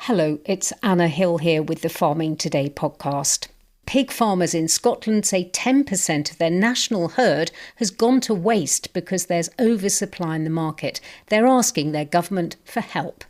Hello, it's Anna Hill here with the Farming Today podcast. Pig farmers in Scotland say 10% of their national herd has gone to waste because there's oversupply in the market. They're asking their government for help.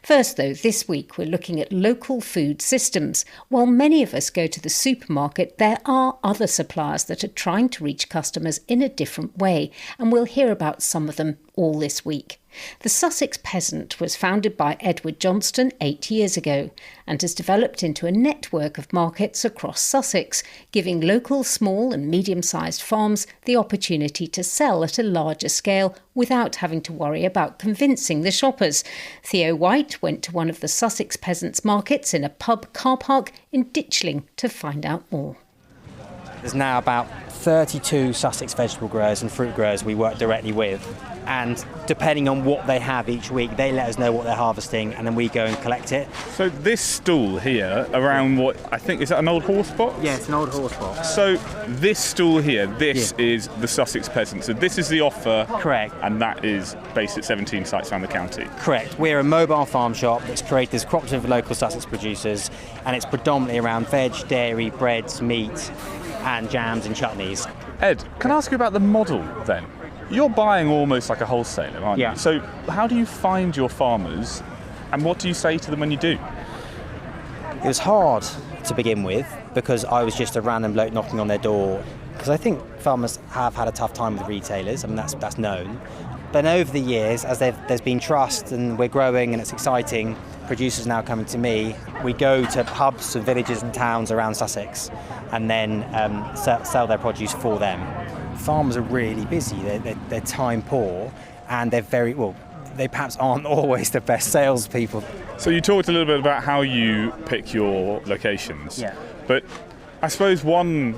First, though, this week we're looking at local food systems. While many of us go to the supermarket, there are other suppliers that are trying to reach customers in a different way, and we'll hear about some of them all this week. The Sussex Peasant was founded by Edward Johnston 8 years ago and has developed into a network of markets across Sussex, giving local small and medium-sized farms the opportunity to sell at a larger scale without having to worry about convincing the shoppers. Theo White went to one of the Sussex Peasants markets in a pub car park in Ditchling to find out more. There's now about 32 Sussex vegetable growers and fruit growers we work directly with, and depending on what they have each week, they let us know what they're harvesting and then we go and collect it. So this stall here, around what I think, is that an old horse box? Yeah, it's an old horse box. So this stall here, this is the Sussex Peasant. So this is the offer. Correct. And that is based at 17 sites around the county. Correct. We're a mobile farm shop that's created as cooperative of local Sussex producers, and it's predominantly around veg, dairy, breads, meat and jams and chutneys. Ed, can I ask you about the model then? You're buying almost like a wholesaler, aren't you? So how do you find your farmers and what do you say to them when you do? It was hard to begin with because I was just a random bloke knocking on their door, because I think farmers have had a tough time with retailers. I mean, that's known. But over the years, as there's been trust and we're growing and it's exciting, producers now coming to me, we go to pubs and villages and towns around Sussex and then sell their produce for them. Farmers are really busy, they're time poor, and they're they perhaps aren't always the best salespeople. So you talked a little bit about how you pick your locations. Yeah. But I suppose one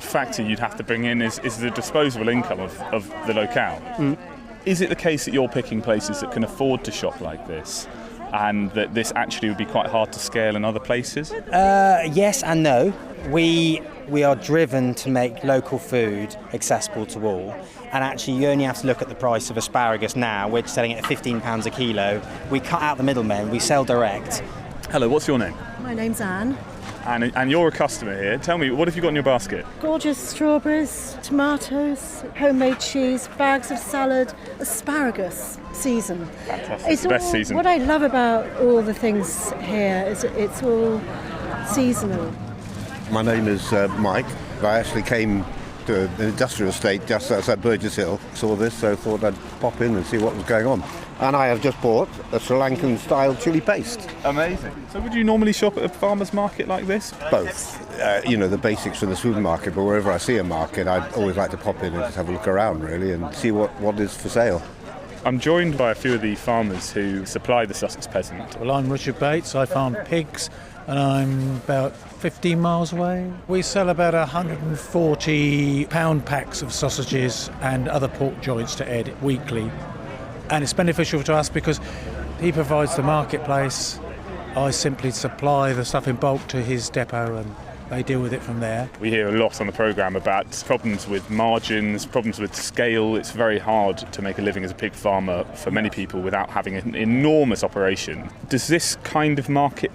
factor you'd have to bring in is the disposable income of the locale. Mm. Is it the case that you're picking places that can afford to shop like this, and that this actually would be quite hard to scale in other places? Yes and no. We are driven to make local food accessible to all, and actually you only have to look at the price of asparagus now. We're selling it at £15 a kilo. We cut out the middlemen, we sell direct. Hello, what's your name? My name's Anne. And you're a customer here. Tell me, what have you got in your basket? Gorgeous strawberries, tomatoes, homemade cheese, bags of salad, asparagus season. Fantastic, it's the best season. What I love about all the things here is it's all seasonal. My name is Mike. I actually came to an industrial estate just outside Burgess Hill, saw this, so thought I'd pop in and see what was going on. And I have just bought a Sri Lankan-style chilli paste. Amazing. So would you normally shop at a farmer's market like this? Both. The basics from the supermarket, but wherever I see a market, I'd always like to pop in and just have a look around, really, and see what is for sale. I'm joined by a few of the farmers who supply the Sussex Peasant. Well, I'm Richard Bates. I farm pigs, and I'm about 15 miles away. We sell about 140 pound packs of sausages and other pork joints to Ed weekly. And it's beneficial to us because he provides the marketplace. I simply supply the stuff in bulk to his depot and they deal with it from there. We hear a lot on the programme about problems with margins, problems with scale. It's very hard to make a living as a pig farmer for many people without having an enormous operation. Does this kind of market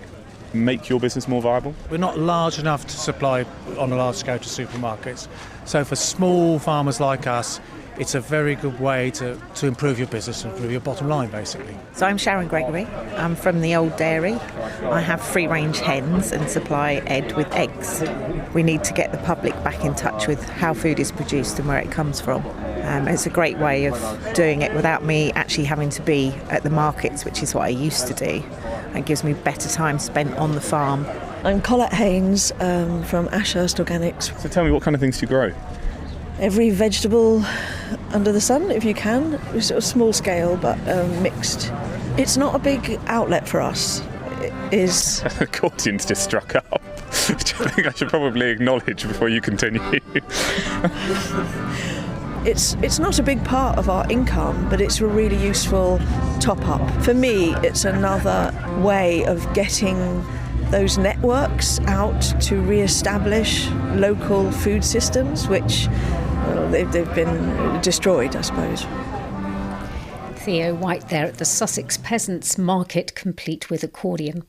make your business more viable? We're not large enough to supply on a large scale to supermarkets. So for small farmers like us, it's a very good way to improve your business and improve your bottom line, basically. So I'm Sharon Gregory. I'm from the old dairy. I have free-range hens and supply Ed with eggs. We need to get the public back in touch with how food is produced and where it comes from. It's a great way of doing it without me actually having to be at the markets, which is what I used to do. It gives me better time spent on the farm. I'm Colette Haynes from Ashurst Organics. So tell me, what kind of things do you grow? Every vegetable under the sun, if you can. It's sort of small scale, but mixed. It's not a big outlet for us. It is... Accordions just struck up, which I think I should probably acknowledge before you continue. It's not a big part of our income, but it's a really useful top-up. For me, it's another way of getting those networks out to re-establish local food systems, which they've been destroyed, I suppose. Theo White there at the Sussex Peasants Market, complete with accordion.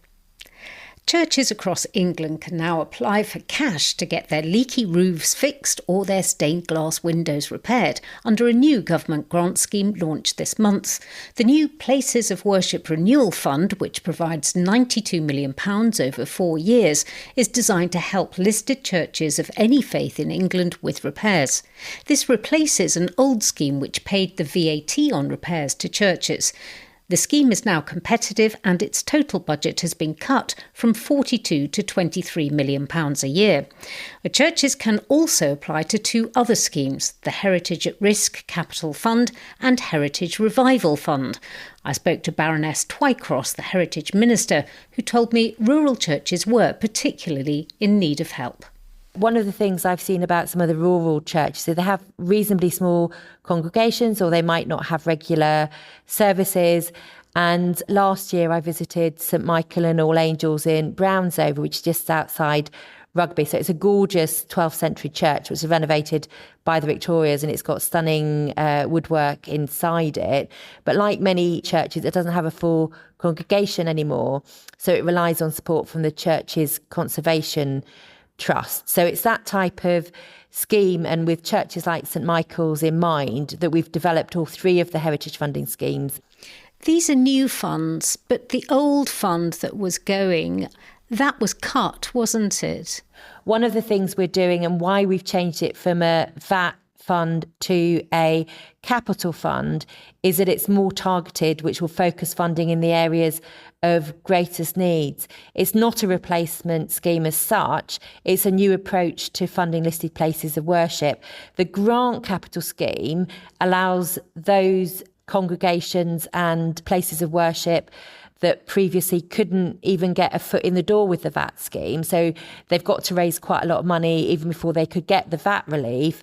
Churches across England can now apply for cash to get their leaky roofs fixed or their stained glass windows repaired under a new government grant scheme launched this month. The new Places of Worship Renewal Fund, which provides £92 million over 4 years, is designed to help listed churches of any faith in England with repairs. This replaces an old scheme which paid the VAT on repairs to churches. The scheme is now competitive and its total budget has been cut from £42 to £23 million a year. The churches can also apply to 2 other schemes, the Heritage at Risk Capital Fund and Heritage Revival Fund. I spoke to Baroness Twycross, the Heritage Minister, who told me rural churches were particularly in need of help. One of the things I've seen about some of the rural churches is they have reasonably small congregations or they might not have regular services. And last year I visited St Michael and All Angels in Brownsover, which is just outside Rugby. So it's a gorgeous 12th century church, which was renovated by the Victorias, and it's got stunning woodwork inside it. But like many churches, it doesn't have a full congregation anymore. So it relies on support from the church's conservation trust. So it's that type of scheme, and with churches like St Michael's in mind, that we've developed all 3 of the heritage funding schemes. These are new funds, but the old fund that was going, that was cut, wasn't it? One of the things we're doing and why we've changed it from a VAT fund to a capital fund is that it's more targeted, which will focus funding in the areas of greatest needs. It's not a replacement scheme as such. It's a new approach to funding listed places of worship. The grant capital scheme allows those congregations and places of worship that previously couldn't even get a foot in the door with the VAT scheme. So they've got to raise quite a lot of money even before they could get the VAT relief.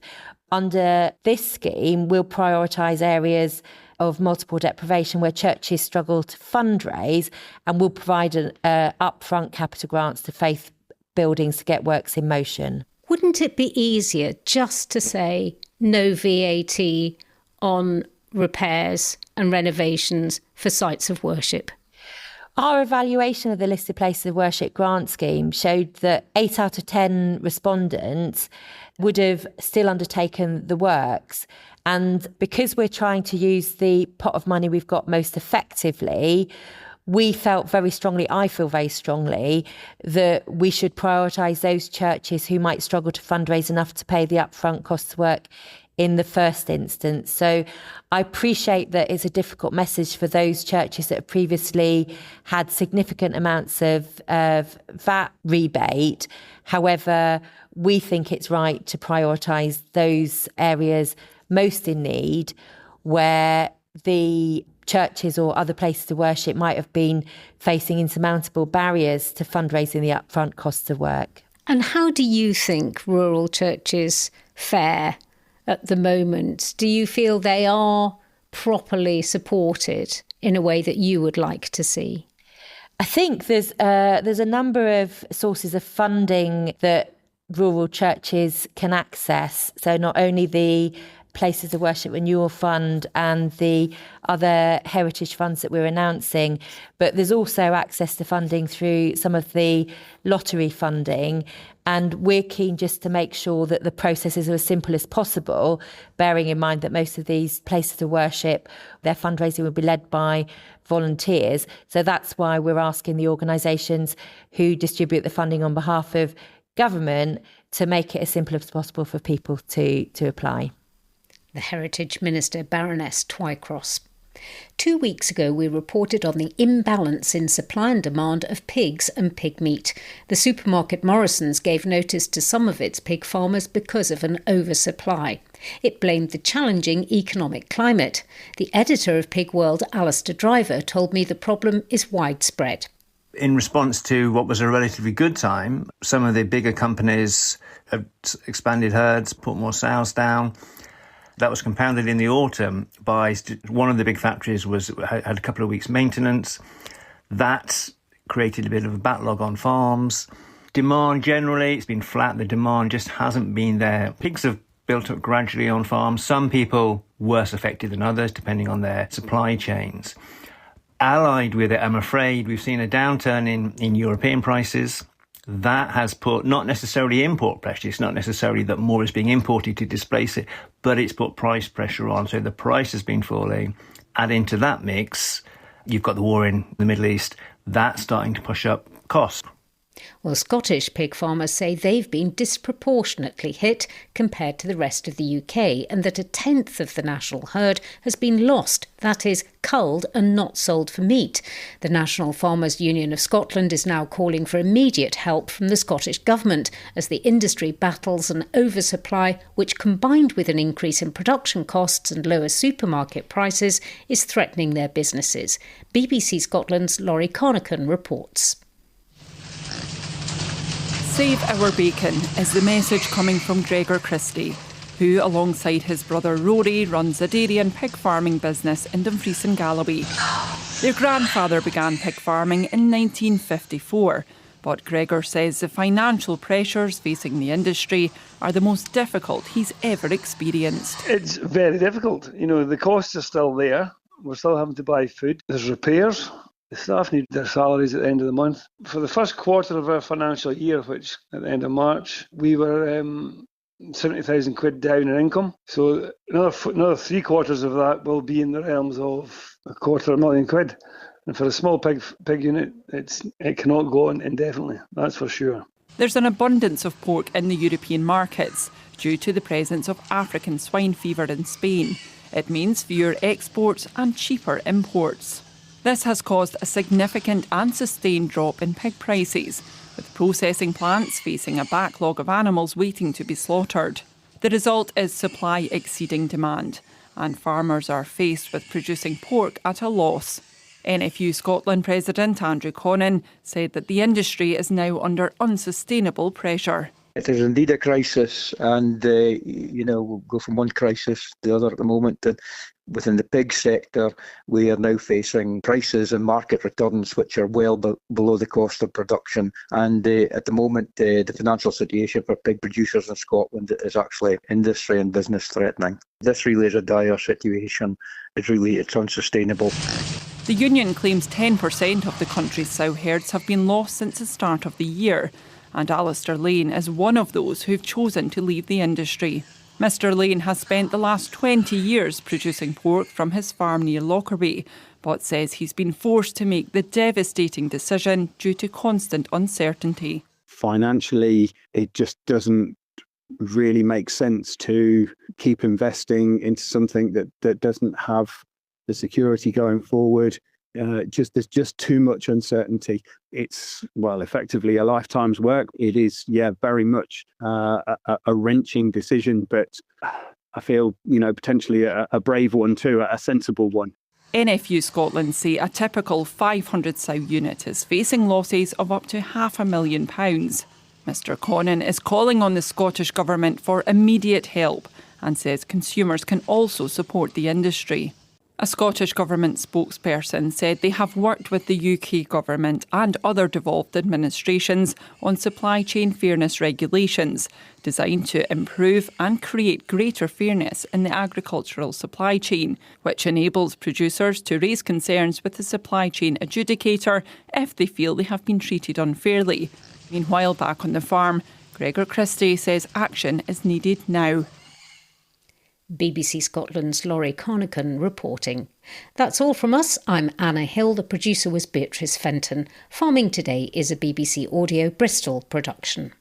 Under this scheme, we'll prioritise areas of multiple deprivation where churches struggle to fundraise, and we'll provide upfront capital grants to faith buildings to get works in motion. Wouldn't it be easier just to say no VAT on repairs and renovations for sites of worship? Our evaluation of the listed places of worship grant scheme showed that 8 out of 10 respondents would have still undertaken the works. And because we're trying to use the pot of money we've got most effectively, we felt very strongly, I feel very strongly, that we should prioritise those churches who might struggle to fundraise enough to pay the upfront costs of work in the first instance. So I appreciate that it's a difficult message for those churches that have previously had significant amounts of VAT rebate. However, we think it's right to prioritise those areas most in need, where the churches or other places of worship might have been facing insurmountable barriers to fundraising the upfront costs of work. And how do you think rural churches fare at the moment? Do you feel they are properly supported in a way that you would like to see? I think there's a number of sources of funding that rural churches can access. So not only the Places of Worship Renewal Fund and the other heritage funds that we're announcing, but there's also access to funding through some of the lottery funding. And we're keen just to make sure that the processes are as simple as possible, bearing in mind that most of these places of worship, their fundraising will be led by volunteers. So that's why we're asking the organisations who distribute the funding on behalf of government to make it as simple as possible for people to apply. The Heritage Minister, Baroness Twycross. 2 weeks ago, we reported on the imbalance in supply and demand of pigs and pig meat. The supermarket Morrison's gave notice to some of its pig farmers because of an oversupply. It blamed the challenging economic climate. The editor of Pig World, Alistair Driver, told me the problem is widespread. In response to what was a relatively good time, some of the bigger companies have expanded herds, put more sows down. That was compounded in the autumn by one of the big factories had a couple of weeks maintenance. That created a bit of a backlog on farms. Demand generally, it's been flat. The demand just hasn't been there. Pigs have built up gradually on farms. Some people worse affected than others, depending on their supply chains. Allied with it, I'm afraid, we've seen a downturn in European prices. That has put not necessarily import pressure. It's not necessarily that more is being imported to displace it, but it's put price pressure on. So the price has been falling. Add into that mix, you've got the war in the Middle East. That's starting to push up costs. Well, Scottish pig farmers say they've been disproportionately hit compared to the rest of the UK, and that a tenth of the national herd has been lost, that is, culled and not sold for meat. The National Farmers Union of Scotland is now calling for immediate help from the Scottish Government as the industry battles an oversupply which, combined with an increase in production costs and lower supermarket prices, is threatening their businesses. BBC Scotland's Laurie Connaughton reports. Save our bacon is the message coming from Gregor Christie, who, alongside his brother Rory, runs a dairy and pig farming business in Dumfries and Galloway. Their grandfather began pig farming in 1954, but Gregor says the financial pressures facing the industry are the most difficult he's ever experienced. It's very difficult. You know, the costs are still there. We're still having to buy food. There's repairs. The staff need their salaries at the end of the month. For the first quarter of our financial year, which at the end of March, we were 70,000 quid down in income. So another 3 quarters of that will be in the realms of £250,000 quid. And for a small pig unit, it cannot go on indefinitely, that's for sure. There's an abundance of pork in the European markets due to the presence of African swine fever in Spain. It means fewer exports and cheaper imports. This has caused a significant and sustained drop in pig prices, with processing plants facing a backlog of animals waiting to be slaughtered. The result is supply exceeding demand, and farmers are faced with producing pork at a loss. NFU Scotland President Andrew Connan said that the industry is now under unsustainable pressure. It is indeed a crisis, and we'll go from one crisis to the other at the moment. And within the pig sector, we are now facing prices and market returns which are well below the cost of production. And at the moment, the financial situation for pig producers in Scotland is actually industry and business threatening. This really is a dire situation. It's unsustainable. The union claims 10% of the country's sow herds have been lost since the start of the year, and Alistair Lane is one of those who've chosen to leave the industry. Mr Lane has spent the last 20 years producing pork from his farm near Lockerbie, but says he's been forced to make the devastating decision due to constant uncertainty. Financially, it just doesn't really make sense to keep investing into something that doesn't have the security going forward. There's just too much uncertainty. It's, effectively a lifetime's work. It is, very much a wrenching decision, but I feel, potentially a brave one too, a sensible one. NFU Scotland say a typical 500 sow unit is facing losses of up to £500,000. Mr Connan is calling on the Scottish Government for immediate help and says consumers can also support the industry. A Scottish Government spokesperson said they have worked with the UK Government and other devolved administrations on supply chain fairness regulations designed to improve and create greater fairness in the agricultural supply chain, which enables producers to raise concerns with the supply chain adjudicator if they feel they have been treated unfairly. Meanwhile, back on the farm, Gregor Christie says action is needed now. BBC Scotland's Laurie Connaughton reporting. That's all from us. I'm Anna Hill. The producer was Beatrice Fenton. Farming Today is a BBC Audio Bristol production.